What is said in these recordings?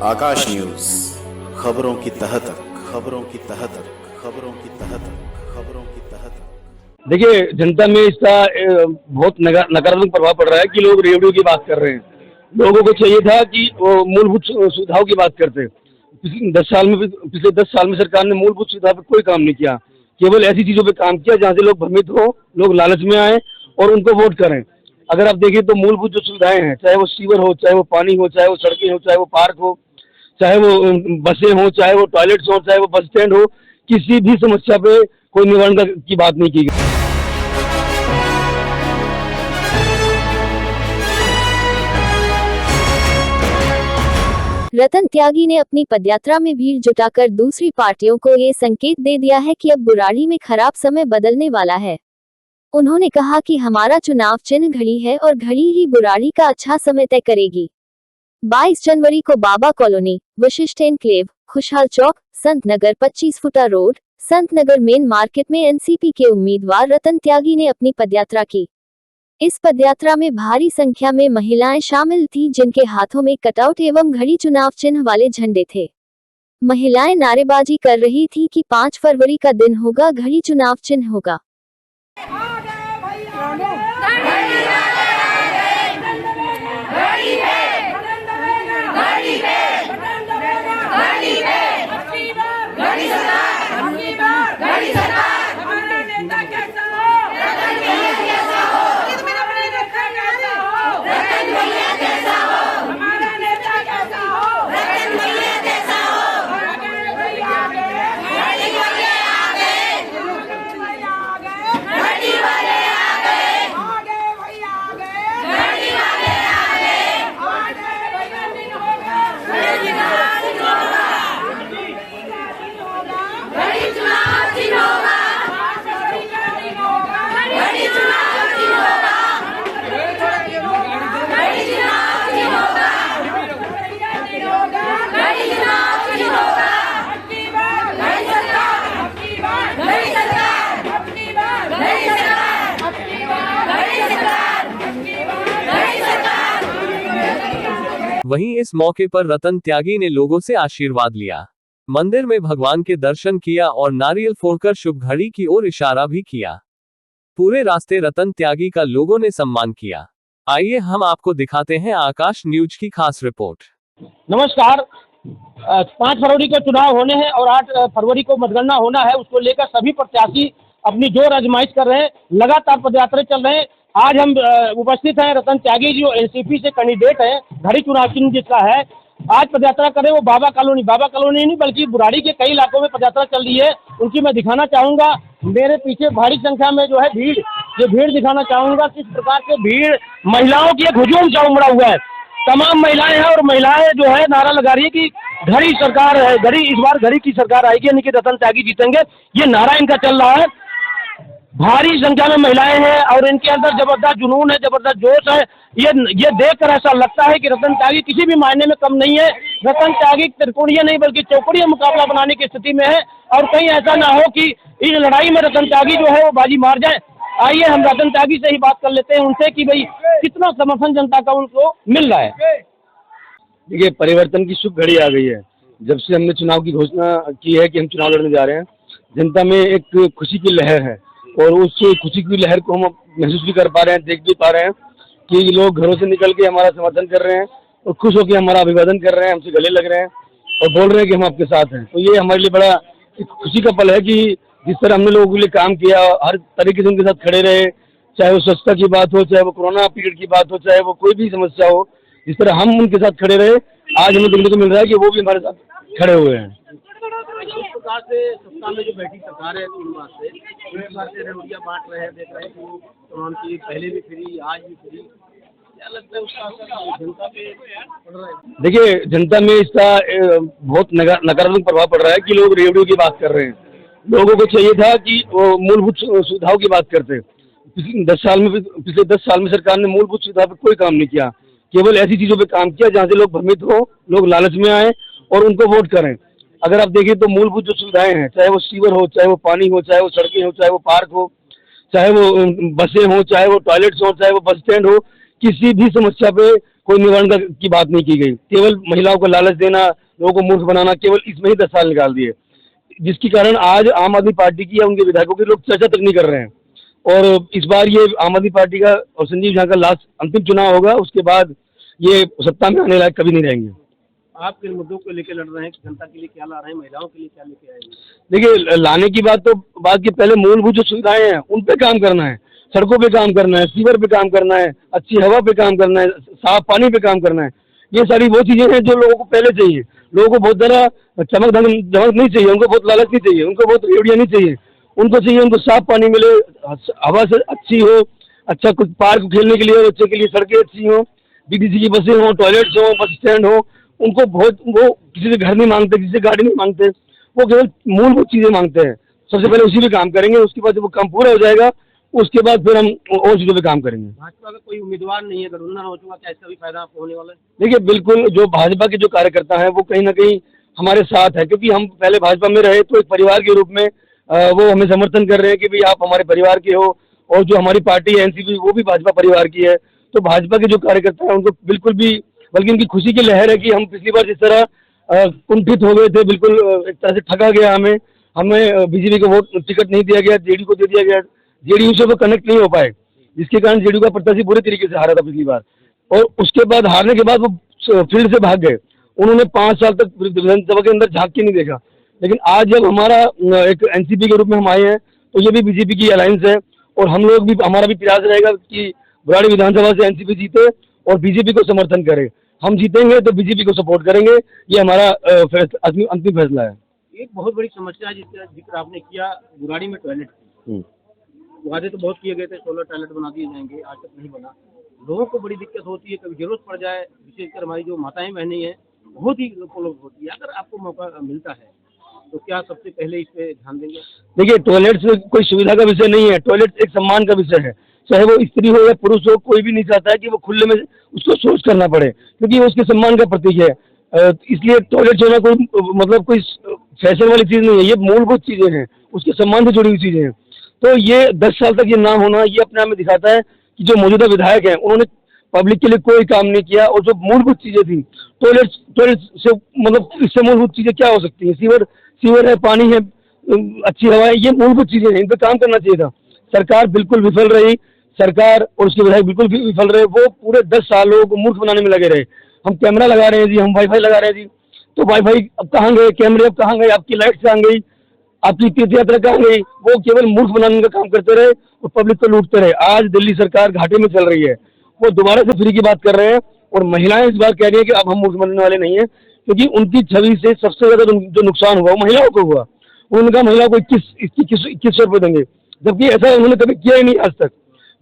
आकाश news, खबरों की तह तक, खबरों की तह तक, खबरों की तह तक, खबरों की तह तक। देखिए, जनता में इसका बहुत नकारात्मक प्रभाव पड़ रहा है कि लोग रेवड़ियों की बात कर रहे हैं। लोगों को चाहिए था कि वो मूलभूत सुविधाओं की बात करते। पिछले 10 साल में सरकार ने मूलभूत सुविधा पर कोई काम नहीं किया। केवल ऐसी चीजों पे काम किया जहाँ से लोग भ्रमित हो, लोग लालच में आए और उनको वोट करें। अगर आप देखिए तो मूलभूत जो सुविधाएं हैं, चाहे वो सीवर हो, चाहे वो पानी हो, चाहे वो सड़कें हो, चाहे वो पार्क हो, चाहे वो बसें हो, चाहे वो टॉयलेट्स हो, चाहे वो बस स्टैंड हो, किसी भी समस्या पे कोई निवारण की बात नहीं की गई। रतन त्यागी ने अपनी पदयात्रा में भीड़ जुटाकर दूसरी पार्टियों को ये संकेत दे दिया है कि अब बुराड़ी में खराब समय बदलने वाला है। उन्होंने कहा कि हमारा चुनाव चिन्ह घड़ी है और घड़ी ही बुराड़ी का अच्छा समय तय करेगी। 22 जनवरी को बाबा कॉलोनी, वशिष्ठ एनक्लेव, खुशहाल चौक, संत नगर 25 फुटा road, Sant Nagar main market में एनसीपी के उम्मीदवार रतन त्यागी ने अपनी पदयात्रा की। इस पदयात्रा में भारी संख्या में महिलाएं शामिल थीं, जिनके हाथों में कटआउट एवं घड़ी चुनाव चिन्ह वाले झंडे थे। महिलाएं नारेबाजी कर रही थीं कि 5 फरवरी का दिन होगा, घड़ी चुनाव चिन्ह होगा। वहीं इस मौके पर रतन त्यागी ने लोगों से आशीर्वाद लिया, मंदिर में भगवान के दर्शन किया और नारियल फोड़कर शुभ घड़ी की ओर इशारा भी किया। पूरे रास्ते रतन त्यागी का लोगों ने सम्मान किया। आइए हम आपको दिखाते हैं आकाश न्यूज की खास रिपोर्ट। नमस्कार। 5 फरवरी को चुनाव होने हैं और 8 फरवरी को मतगणना होना है। उसको लेकर सभी प्रत्याशी अपनी जोर आजमाइश कर रहे हैं। लगातार पदयात्रा चल रहे हैं। आज हम उपस्थित हैं रतन त्यागी जो एनसीपी से कैंडिडेट हैं, घड़ी चुनाव चिन्ह जिसका है। आज पदयात्रा कर रहे हैं वो बाबा कॉलोनी नहीं बल्कि बुराड़ी के कई इलाकों में पदयात्रा चल रही है। उनकी मैं दिखाना चाहूँगा। मेरे पीछे भारी संख्या में जो है भीड़, ये भीड़ दिखाना चाहूँगा किस प्रकार से भीड़, महिलाओं की एक हुजूम सा उमड़ा हुआ है। तमाम महिलाएं हैं और महिलाएं जो है नारा लगा रही है कि घड़ी सरकार है, घड़ी इस बार घड़ी की सरकार आएगी, यानी कि रतन त्यागी जीतेंगे, ये नारा इनका चल रहा है। भारी संख्या में महिलाएं हैं और इनके अंदर जबरदस्त जुनून है, जबरदस्त जोश है। ये देखकर ऐसा लगता है कि रतन त्यागी किसी भी मायने में कम नहीं है। रतन त्यागी त्रिकोणीय नहीं बल्कि चौकोड़ीय मुकाबला बनाने की स्थिति में है और कहीं ऐसा ना हो कि इस लड़ाई में रतन त्यागी जो है वो बाजी मार जाए। आइए हम रतन त्यागी से ही बात कर लेते हैं उनसे कि भाई कितना समर्थन जनता का उनको मिल रहा है। देखिए, परिवर्तन की शुभ घड़ी आ गई है। जब से हमने चुनाव की घोषणा की है कि हम चुनाव लड़ने जा रहे हैं, जनता में एक खुशी की लहर है और उस खुशी की लहर को हम महसूस भी कर पा रहे हैं, देख भी पा रहे हैं कि लोग घरों से निकल के हमारा समर्थन कर रहे हैं और खुश होकर हमारा अभिवादन कर रहे हैं, हमसे गले लग रहे हैं और बोल रहे हैं कि हम आपके साथ हैं। तो ये हमारे लिए बड़ा एक खुशी का पल है कि जिस तरह हमने लोगों के लिए काम किया, हर तरीके से उनके साथ खड़े रहे, चाहे वो स्वच्छता की बात हो, चाहे वो कोरोना पीरियड की बात हो, चाहे वो कोई भी समस्या हो, जिस तरह हम उनके साथ खड़े रहे, आज हमें देखने को मिल रहा है कि वो भी हमारे साथ खड़े हुए हैं। इस प्रकार से सत्ता में जो बैठी सरकार है 3 माह से, रेवड़ियाँ बांट रहे हैं, देख रहे हैं कि उनकी पहले भी फ्री, आज भी फ्री, क्या लगता है उसका असर जनता पे पड़ रहा है? देखिए, जनता में इसका बहुत नकारात्मक प्रभाव पड़ रहा है कि लोग रेवड़ियों की बात कर रहे हैं। लोगों को चाहिए था कि वो मूलभूत सुविधाओं की बात करते। पिछले 10 साल में सरकार ने मूलभूत सुविधा पर कोई काम नहीं किया। केवल ऐसी चीजों पे काम किया जहाँ से लोग भ्रमित हो, लोग लालच में आए और उनको वोट करें। अगर आप देखिए तो मूलभूत जो सुविधाएं हैं, चाहे वो सीवर हो, चाहे वो पानी हो, चाहे वो सड़कें हो, चाहे वो पार्क हो, चाहे वो बसें हो, चाहे वो टॉयलेट्स हो, चाहे वो बस स्टैंड हो, किसी भी समस्या पे कोई निवारण की बात नहीं की गई। केवल महिलाओं को लालच देना, लोगों को मूर्ख बनाना, केवल इसमें ही 10 साल निकाल दिए, जिसके कारण आज आम आदमी पार्टी की या उनके विधायकों की लोग चर्चा तक नहीं कर रहे हैं। और इस बार ये आम आदमी पार्टी का और संजीव झा का लास्ट अंतिम चुनाव होगा, उसके बाद ये सत्ता में आने लायक कभी नहीं रहेंगे। आप किन मुद्दों को लेकर लड़ रहे हैं? जनता के लिए क्या ला रहे हैं? महिलाओं के लिए क्या लेके आएंगे? देखिए, लाने की बात तो बात की पहले मूलभूत जो सुविधाएं हैं उन पे काम करना है, सड़कों पे काम करना है, सीवर पे काम करना है, अच्छी हवा पे काम करना है, साफ पानी पे काम करना है। ये सारी वो चीजें हैं जो लोगों को पहले चाहिए। लोगों को बहुत ज़्यादा चमक धमक नहीं चाहिए, उनको बहुत लालच नहीं चाहिए, उनको बहुत रेवड़ियाँ नहीं चाहिए। उनको चाहिए उनको साफ पानी मिले, हवा से अच्छी हो, अच्छा कुछ पार्क खेलने के लिए बच्चे के लिए सड़कें अच्छी हों, डीटीसी की बसें हों, टॉयलेट्स हों, बस स्टैंड हो। उनको बहुत, वो किसी से घर नहीं मांगते, किसी से गाड़ी नहीं मांगते, वो केवल मूलभूत चीज़ें मांगते हैं। सबसे पहले उसी पे काम करेंगे, उसके बाद जब वो काम पूरा हो जाएगा उसके बाद फिर हम और चीज़ों पे काम करेंगे। भाजपा का कोई उम्मीदवार नहीं है, गठबंधन हो चुका, क्या इसका भी फायदा आपको होने वाला है? देखिए, बिल्कुल जो भाजपा के जो कार्यकर्ता हैं वो कहीं ना कहीं हमारे साथ है, क्योंकि हम पहले भाजपा में रहे तो एक परिवार के रूप में वो हमें समर्थन कर रहे हैं कि भाई आप हमारे परिवार के हो। और जो हमारी पार्टी है एनसीपी, वो भी भाजपा परिवार की है। तो भाजपा के जो कार्यकर्ता हैं उनको बिल्कुल भी, बल्कि इनकी खुशी की लहर है कि हम पिछली बार जिस तरह कुंठित हो गए थे, बिल्कुल एक तरह से ठगा गया हमें बीजेपी को वोट टिकट नहीं दिया गया, जेडीयू को दे दिया गया, जेडीयू से वो कनेक्ट नहीं हो पाए, जिसके कारण जेडीयू का प्रत्याशी बुरे तरीके से हारा था पिछली बार। और उसके बाद हारने के बाद वो फील्ड से भाग गए, उन्होंने 5 साल तक विधानसभा के अंदर झांक के नहीं देखा। लेकिन आज जब हमारा एक एनसीपी के रूप में हम आए हैं तो ये भी बीजेपी की अलायंस है, और हम लोग भी, हमारा भी प्रयास रहेगा कि बुराड़ी विधानसभा से एनसीपी जीते और बीजेपी को समर्थन करे। हम जीतेंगे तो बीजेपी को सपोर्ट करेंगे, ये हमारा अंतिम फैसला है। एक बहुत बड़ी समस्या है जिसका जिक्र आपने किया, बुराड़ी में टॉयलेट की। वादे तो बहुत किए गए थे, 16 टॉयलेट बना दिए जाएंगे, आज तक नहीं बना। लोगों को बड़ी दिक्कत होती है, कभी जरूरत पड़ जाए, विशेषकर हमारी जो माताएं बहनें हैं बहुत ही प्रॉब्लम होती है। अगर आपको मौका मिलता है तो क्या सबसे पहले इस पे ध्यान देंगे? देखिए, टॉयलेट से कोई सुविधा का विषय नहीं है, टॉयलेट एक सम्मान का विषय है। चाहे वो स्त्री हो या पुरुष हो, कोई भी नहीं चाहता है कि वो खुले में उसको शौच करना पड़े, क्योंकि वो उसके सम्मान का प्रतीक है। इसलिए टॉयलेट जो है कोई मतलब कोई फैशन वाली चीज़ नहीं है, ये मूलभूत चीज़ें हैं, उसके सम्मान से जुड़ी हुई चीज़ें हैं। तो ये 10 साल तक ये ना होना, ये अपने आप में दिखाता है कि जो मौजूदा विधायक हैं उन्होंने पब्लिक के लिए कोई काम नहीं किया। और जो मूलभूत चीज़ें थी, टॉयलेट से मतलब इससे मूलभूत चीज़ें क्या हो सकती हैं? सीवर है, पानी है, अच्छी हवा है, ये मूलभूत चीज़ें हैं, इन पर काम करना चाहिए था। सरकार बिल्कुल विफल रही, सरकार और उसके विधायक बिल्कुल विफल रहे। वो पूरे 10 साल लोगों को मूर्ख बनाने में लगे रहे। हम कैमरा लगा रहे हैं जी, हम वाईफाई लगा रहे हैं जी, तो वाईफाई अब कहाँ गए, कैमरे अब कहाँ गए, आपकी लाइट कहाँ गई, आपकी तीर्थ यात्रा कहाँ गई? वो केवल मूर्ख बनाने का काम करते रहे और पब्लिक को लूटते रहे। आज दिल्ली सरकार घाटे में चल रही है, वो दोबारा से फ्री की बात कर रहे हैं, और महिलाएं इस बार कह रही है कि अब हम मूर्ख बनने वाले नहीं है, क्योंकि उनकी छवि से सबसे ज्यादा जो नुकसान हुआ वो महिलाओं को हुआ। उन्होंने कहा महिलाओं को 2100 रुपये देंगे, जबकि ऐसा उन्होंने कभी किया ही नहीं आज तक।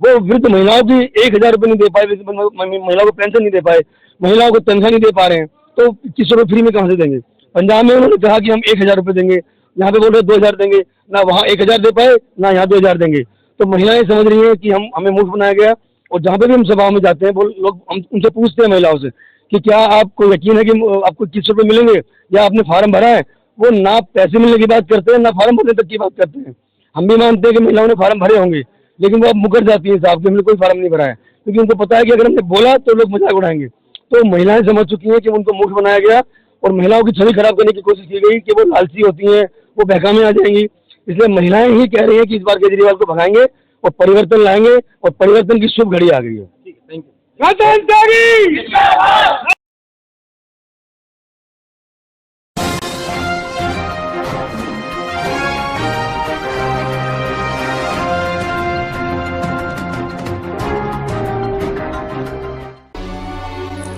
वो वृद्ध महिलाओं की 1000 रुपये नहीं दे पाए, महिलाओं को पेंशन नहीं दे पाए, महिलाओं को तनख्वाह नहीं दे पा रहे हैं, तो 2100 रुपये फ्री में कहाँ से देंगे? पंजाब में उन्होंने कहा कि हम 1000 रुपये देंगे, यहाँ पे बोल रहे 2000 देंगे, ना वहाँ 1000 दे पाए, ना यहाँ 2000 देंगे। तो महिलाएं समझ रही हैं कि हमें मूर्ख बनाया गया। और जहाँ पे भी हम सभाओं में जाते हैं, वो लोग हम उनसे पूछते हैं महिलाओं से कि क्या आपको यकीन है कि आपको 21 रुपये मिलेंगे, या आपने फार्म भरा है? वो ना पैसे मिलने की बात करते हैं, ना फार्म भरने तक की बात करते हैं। हम भी मानते हैं कि महिलाओं ने फार्म भरे होंगे, लेकिन वो अब मुकर जाती है साहब कि हमने कोई फार्म नहीं भरा है, क्योंकि उनको पता है कि अगर हमने बोला तो लोग मजाक उड़ाएंगे। तो महिलाएं समझ चुकी हैं कि उनको मूर्ख बनाया गया, और महिलाओं की छवि खराब करने की कोशिश की गई कि वो लालची होती हैं, वो बहकामे आ जाएंगी। इसलिए महिलाएं ही कह रही हैं कि इस बार केजरीवाल को भगाएंगे और परिवर्तन लाएंगे, और परिवर्तन की शुभ घड़ी आ गई है। ठीक है, थैंक यू।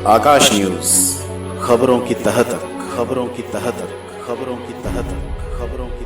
आकाश न्यूज, खबरों की तह तक, खबरों की तह तक, खबरों की तह तक, खबरों की